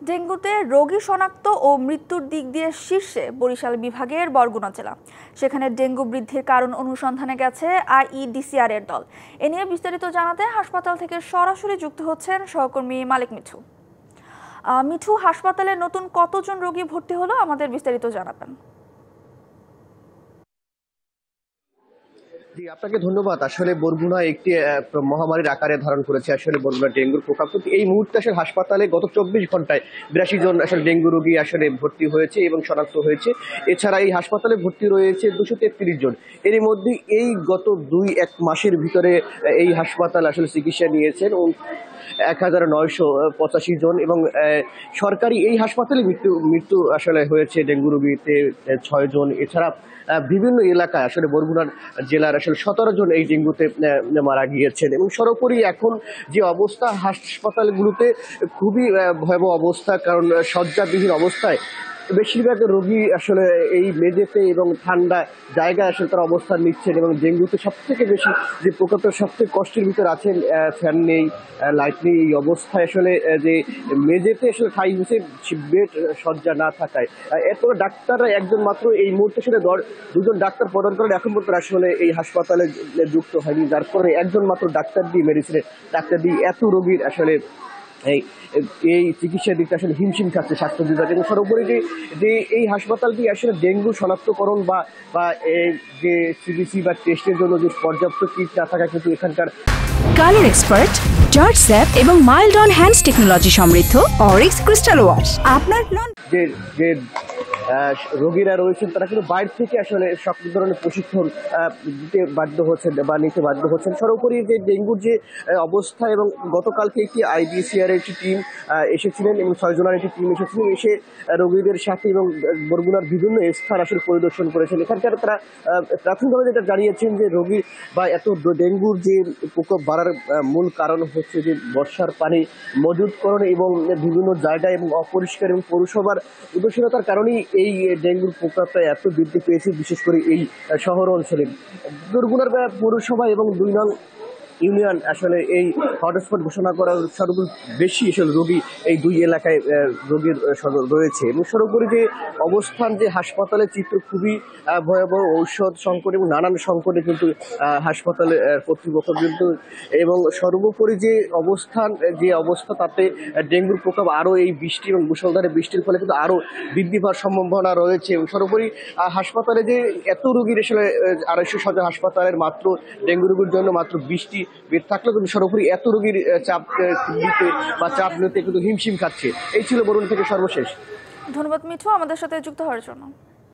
ডেঙ্গুতে রোগী শনাক্ত ও মৃত্যুর দিক দিয়ে শীর্ষে বরিশাল বিভাগের বরগুনা জেলা। সেখানে ডেঙ্গু বৃদ্ধির কারণ অনুসন্ধানে গেছে আইইডিসিআর এর দল। এ নিয়ে বিস্তারিত জানাতে হাসপাতাল থেকে সরাসরি যুক্ত হচ্ছেন সহকর্মী মালিক মিঠু। মিঠু, হাসপাতালে নতুন কতজন রোগী ভর্তি হলো, আমাদের বিস্তারিত জানাবেন। জি, আপনাকে ধন্যবাদ। আসলে বরগুনা একটি মহামারীর আকারে ধারণ করেছে আসলে বরগুনা ডেঙ্গুর প্রকোপ। এই মুহূর্তে আসলে হাসপাতালে গত 24 ঘন্টায় 82 জন আসলে ডেঙ্গু রোগী আসলে ভর্তি হয়েছে এবং শনাক্ত হয়েছে। এছাড়া এই হাসপাতালে ভর্তি রয়েছে 233 জন। এর মধ্যে এই গত 2-1 মাসের ভিতরে এই হাসপাতাল আসলে চিকিৎসা নিয়েছেন 1985 জন এবং সরকারি এই হাসপাতালে মৃত্যু আসলে হয়েছে ডেঙ্গু রোগীতে 6 জন। এছাড়া বিভিন্ন এলাকায় আসলে বরগুনা জেলার আসলে 17 জন এই ডেঙ্গুতে মারা গিয়েছেন এবং সর্বোপরি এখন যে অবস্থা হাসপাতালগুলোতে খুবই ভয়াবহ অবস্থা, কারণ শয্যাবিহীন অবস্থায় বেশিরভাগ রোগী আসলে এই মেঝেতে এবং ঠান্ডা জায়গায় আসলে তারা অবস্থান নিচ্ছেন এবং ডেঙ্গুতে সব থেকে বেশি যে প্রকোপের সবথেকে কষ্টের ভিতরে আছেন, ফ্যান নেই, লাইট নেই, এই অবস্থায় আসলে যে মেঝেতে আসলে ঠাই হচ্ছে বেড শয্যা না থাকায় এরপরে ডাক্তাররা একজন মাত্র এই মুহূর্তে আসলে 2জন ডাক্তার প্রদান করেন এখন পর্যন্ত আসলে এই হাসপাতালে যুক্ত হয়নি, যার ফলে একজন মাত্র ডাক্তার দিয়ে মেডিসিনের ডাক্তার দিয়ে এত রোগীর আসলে এই চিকিৎসা দিতে আসলে হিমশিম খাচ্ছে স্বাস্থ্য বিভাগ। এবং সর্বোপরি যে এই হাসপাতালটি আসলে ডেঙ্গু শনাক্তকরণ বা যে সিবিসি বা টেস্টের জন্য যে পর্যাপ্ত কিট না থাকা কিন্তু এখানকার কালার এক্সপার্ট, জর্জ স্যাপ এবং মাইল্ড অন হ্যান্ডস টেকনোলজি সমৃদ্ধ অরিক্স ক্রিস্টাল ওয়াশ আপনার যে রোগীরা রয়েছেন তারা কিন্তু বাইরে থেকে আসলে সব ধরনের প্রশিক্ষণ দিতে বাধ্য হচ্ছেন বা নিতে বাধ্য হচ্ছেন। সর্বোপরি যে ডেঙ্গুর যে অবস্থা, এবং গতকালকে একটি আইডিসিআর একটি টিম এসেছিলেন এবং 6 জনের একটি টিম এসেছিলেন, এসে রোগীদের সাথে এবং বরগুনার বিভিন্ন স্থান আসলে পরিদর্শন করেছেন। এখানকার তারা প্রাথমিকভাবে যেটা জানিয়েছেন যে রোগী বা এত ডেঙ্গুর যে প্রকোপ বাড়ার মূল কারণ হচ্ছে যে বর্ষার পানি মজুতকরণ এবং বিভিন্ন জায়গায় এবং অপরিষ্কার এবং পৌরসভার উদাসীনতার কারণেই এই ডেঙ্গুর প্রকোপটা এত বৃদ্ধি পেয়েছে, বিশেষ করে এই শহর অঞ্চলে। বরগুনার পৌরসভা এবং 2 নং ইউনিয়ন আসলে এই হটস্পট ঘোষণা করার সর্বোচ্চ বেশি আসলে রোগী এই 2 এলাকায় রোগীর রয়েছে। এবং সর্বোপরি যে অবস্থান যে হাসপাতালের চিত্র খুবই ভয়াবহ, ঔষধ সংকট এবং নানান সংকটে কিন্তু হাসপাতালে কর্তৃপক্ষ কিন্তু, এবং সর্বোপরি যে অবস্থা তাতে ডেঙ্গুর প্রকোপ আরও এই বৃষ্টি এবং মুষলধারে বৃষ্টির ফলে কিন্তু আরও বৃদ্ধি পাওয়ার সম্ভাবনা রয়েছে। এবং সর্বোপরি হাসপাতালে যে এত রোগীর আসলে 250 শয্যা হাসপাতালের মাত্র ডেঙ্গু রোগীর জন্য মাত্র 20টি বেড থাকলেও কিন্তু সর্বোপরি এত রোগীর চাপ নিতে কিন্তু হিমশিম খাচ্ছে। এই ছিল বরুণ থেকে সর্বশেষ। ধন্যবাদ মিঠু আমাদের সাথে যুক্ত হওয়ার জন্য।